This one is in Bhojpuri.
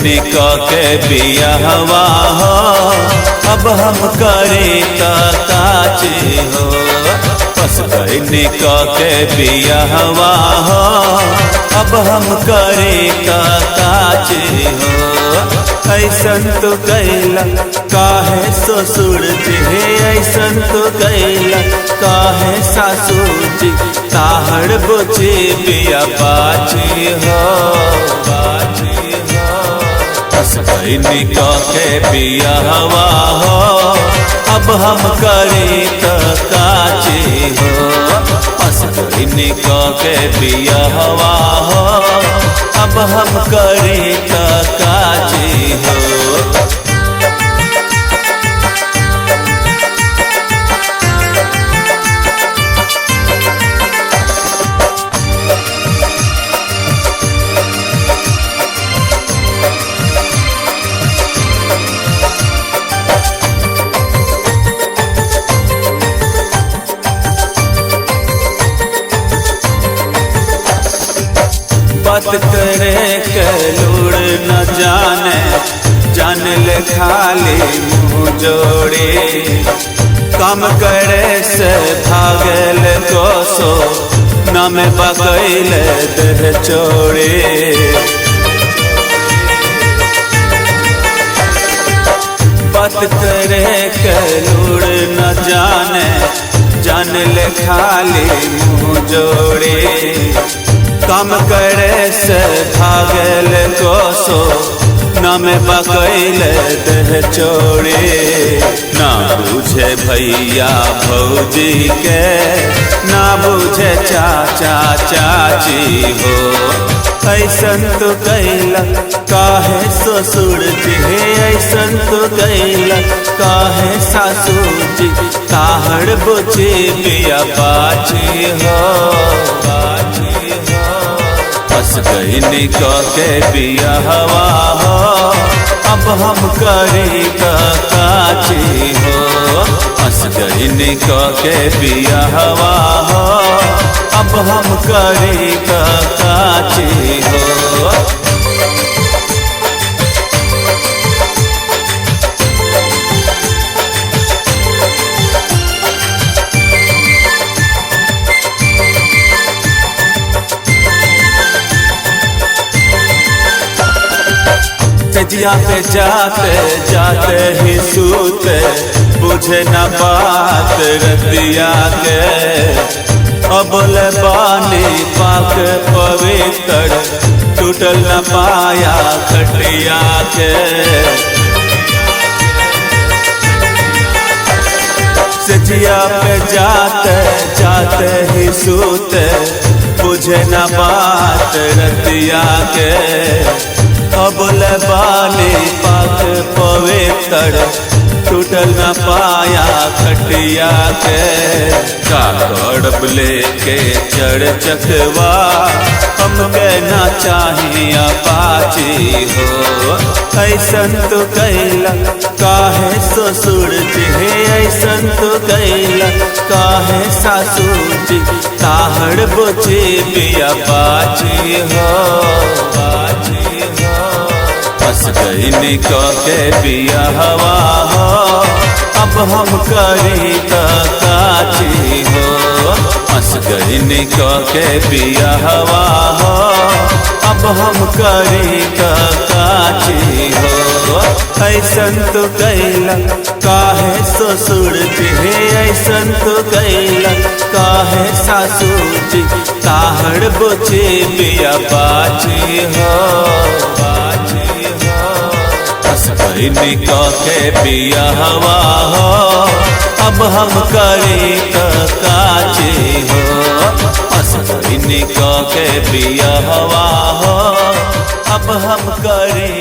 गईनी के बियाहवा हो, अब हम करे काचे हो। फंस गईनी के बियाहवा हो, अब हम करे काचे हो। ऐसन तो कैला काहे ससुर जी, ऐसन तो कैला काहे सासुर जी, ताहड़ बोचे बिया बाची हो, बाची हो। फंस गईनी के बियाहवा हो, अब हम करे काचे हो। फंस गईनी के बियाहवा हो, अब हम करे काचे हो। बात करे के लूड़ न जाने, जान ले खाली मुँह जोड़े। काम करे से भागल कोसो, नाम बगैल देह चोड़े। बात करे के लूड़ न जाने, जान ले खाली मुँह जोड़े। काम करे से भागल कोसो, नाम बकैल देह चोड़े। ना बुझे भैया भौजी के, ना बुझे चाचा चाची हो। ऐसन तो कैला काहे ससुर जी, ऐसन तो कैला काहे सासुर जी, ताहड़ बोचे बिया बाची हो, बाची हो। फंस गईनी के बियाहवा हो, अब हम करे काचे हो। फंस गईनी के बियाहवा हो, अब हम करे काचे हो। तेजिया पे जाते जाते ही सूते, बुझे न बात रतिया के। अबल बानी पाक पवित्र, टूटल न पाया खटिया के। तेजिया पे जाते जाते ही सूते, बुझे न बात रतिया के। अबल बानी पाक पवित्र, टूटल न पाया खटिया के। काकड़ लेके चढ़ चकवा, हम कहना चाहिए पाची हो। ऐसन तो कैला काहे ससुर जी, ऐसन तो कैला काहे सासुर जी, ताहड़ बोचे बिया बाची हो, बाची हो। फंस गईनी के बियाहवा हो, अब हम करे काचे हो। फंस गईनी के बियाहवा हो, अब हम करे काचे हो। ऐसन तो कैला काहे ससुर जी, ऐसन तो कैला काहे सासुर जी, ताहड़ बोचे बिया बाची हो, बाची हो। फंस गईनी के बियाहवा हो, अब हम करे काचे हो। फंस गईनी के बियाहवा हो, अब हम करे